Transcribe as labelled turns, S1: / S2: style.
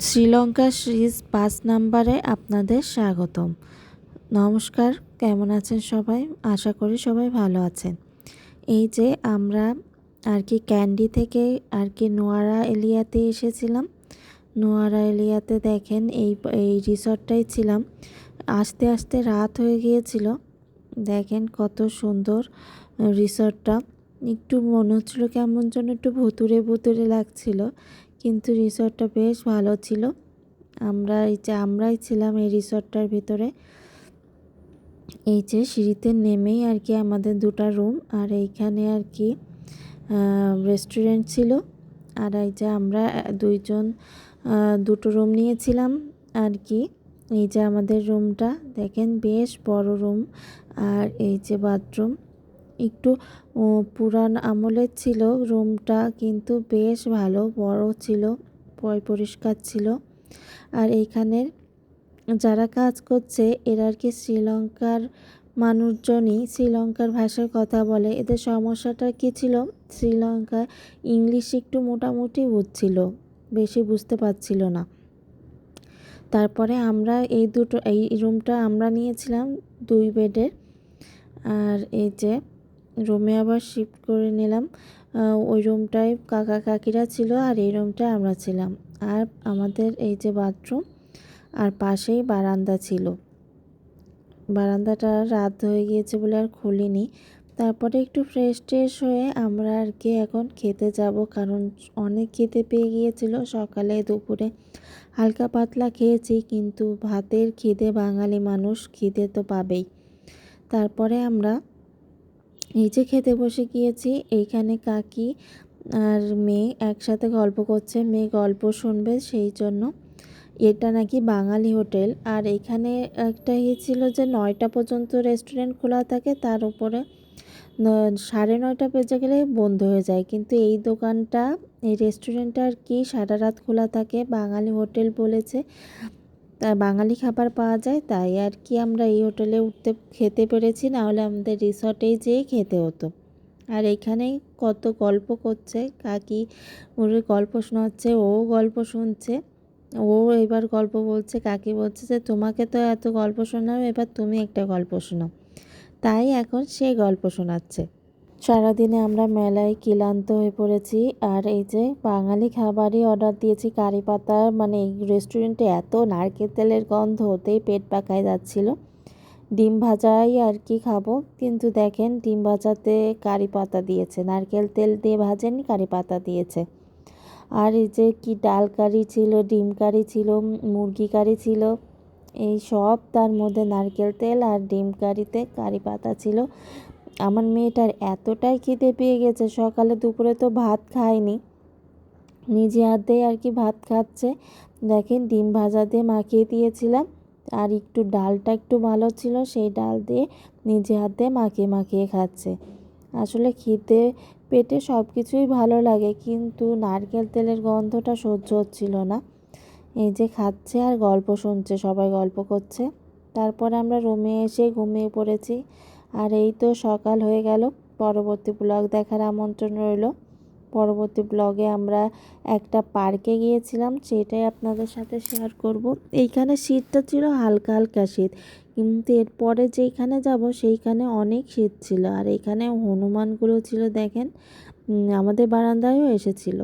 S1: Sri Lanka series ৫ নম্বরে আপনাদের স্বাগতম। নমস্কার, কেমন আছেন সবাই? আশা করি সবাই ভালো আছেন। এই যে আমরা ক্যান্ডি থেকে নোয়ারা এলিয়াতে এসেছিলাম। নোয়ারা এলিয়াতে দেখেন এই রিসর্টটাই ছিলাম। আস্তে আস্তে রাত হয়ে গিয়েছিল। দেখেন কত সুন্দর রিসর্টটা। একটু মনে হচ্ছিলো কেমন যেন একটু ভুতুড়ে ভুতুড়ে লাগছিল, কিন্তু রিসর্টটা বেশ ভালো ছিল। আমরাই ছিলাম এই রিসর্টটার ভিতরে। এই যে সিঁড়িতে নেমেই আমাদের দুটো রুম, আর এইখানে রেস্টুরেন্ট ছিল। আর এই যে আমরা দুইজন দুটো রুম নিয়েছিলাম এই যে আমাদের রুমটা দেখেন বেশ বড় রুম। আর এই যে বাথরুম একটু পুরান আমলের ছিল রুমটা, কিন্তু বেশ ভালো বড় ছিল, পরিষ্কার ছিল। আর এইখানের যারা কাজ করছে এরা শ্রীলঙ্কার মানুষজনই শ্রীলঙ্কার ভাষায় কথা বলে। এদের সমস্যাটা কী ছিল, শ্রীলঙ্কা ইংলিশ একটু মোটামুটি বুঝছিল, বেশি বুঝতে পারছিল না। তারপরে আমরা এই রুমটা আমরা নিয়েছিলাম 2 বেডের। আর এই যে রুমে আবার শিফট করে নিলাম। ওই রুমটায় কাকা কাকিরা ছিল, আর এই রুমটায় আমরা ছিলাম। আর আমাদের এই যে বাথরুম, আর পাশেই বারান্দা ছিল। বারান্দাটা রাত হয়ে গিয়েছে বলে আর খুলিনি। তারপরে একটু ফ্রেশ হয়ে আমরা এখন খেতে যাব, কারণ অনেক খেতে পেয়ে গিয়েছিল। সকালে দুপুরে হালকা পাতলা খেয়েছি, কিন্তু ভাতের খিদে, বাঙালি মানুষ খিদে তো পাবেই। তারপরে আমরা এই যে খেতে বসে গিয়েছি। এইখানে কাকি আর মেয়ে একসাথে গল্প করছে, মেয়ে গল্প শুনবে সেই জন্য। এটা নাকি বাঙালি হোটেল। আর এখানে একটা ছিল যে 9টা পর্যন্ত রেস্টুরেন্ট খোলা থাকে, তার উপরে 9:30 বেজে গেলে বন্ধ হয়ে যায়। কিন্তু এই দোকানটা, এই রেস্টুরেন্টটা সারা রাত খোলা থাকে। বাঙালি হোটেল বলেছে, তাই বাঙালি খাবার পাওয়া যায়, তাই আমরা এই হোটেলে খেতে পেরেছি, না হলে আমাদের রিসর্টেই যেয়ে খেতে হতো। আর এইখানেই কত গল্প করছে কাকি, ওর গল্প শোনাচ্ছে, ও গল্প শুনছে। ও এবার গল্প বলছে, কাকি বলছে যে তোমাকে তো এত গল্প শোনাও, এবার তুমি একটা গল্প শোনাও। তাই এখন সে গল্প শোনাচ্ছে। সারাদিনে আমরা মেলায় ক্লান্ত হয়ে পড়েছি। আর এই যে বাঙালি খাবারই অর্ডার দিয়েছি, কারি পাতা, মানে এই রেস্টুরেন্টে এত নারকেল তেলের গন্ধ হতেই পেট পাকায় যাচ্ছিল। ডিম ভাজাই খাবো, কিন্তু দেখেন ডিম ভাজাতে কারি পাতা দিয়েছে, নারকেল তেল দিয়ে ভাজেনি, কারি পাতা দিয়েছে। আর এই যে ডাল কারি ছিল, ডিম কারি ছিল, মুরগি কারি ছিল, এই সব তার মধ্যে নারকেল তেল, আর ডিম কারিতে কারি পাতা ছিল। আমার মেয়েটার এতটাই খিদে পেয়ে গেছে, সকালে দুপুরে তো ভাত খায়নি, নিজে হাতেই ভাত খাচ্ছে। দেখেন ডিম ভাজা দিয়ে মাখিয়ে দিয়েছিলাম, আর ডালটা একটু ভালো ছিল, সেই ডাল দিয়ে নিজে হাতে মাখিয়ে খাচ্ছে। আসলে খিদে পেটে সব কিছুই ভালো লাগে, কিন্তু নারকেল তেলের গন্ধটা সহ্য হচ্ছিল না। এই যে খাচ্ছে আর গল্প শুনছে, সবাই গল্প করছে। তারপর আমরা রুমে এসে ঘুমিয়ে পড়েছি। আর এই তো সকাল হয়ে গেল। পরবর্তী ব্লগ দেখার আমন্ত্রণ রইল। পরবর্তী ব্লগে আমরা একটা পার্কে গিয়েছিলাম, সেটাই আপনাদের সাথে শেয়ার করব। এইখানে শীতটা ছিল হালকা হালকা শীত, কিন্তু এরপরে যেইখানে যাব সেইখানে অনেক শীত ছিল। আর এইখানে হনুমানগুলো ছিল, দেখেন আমাদের বারান্দায়ও এসেছিল।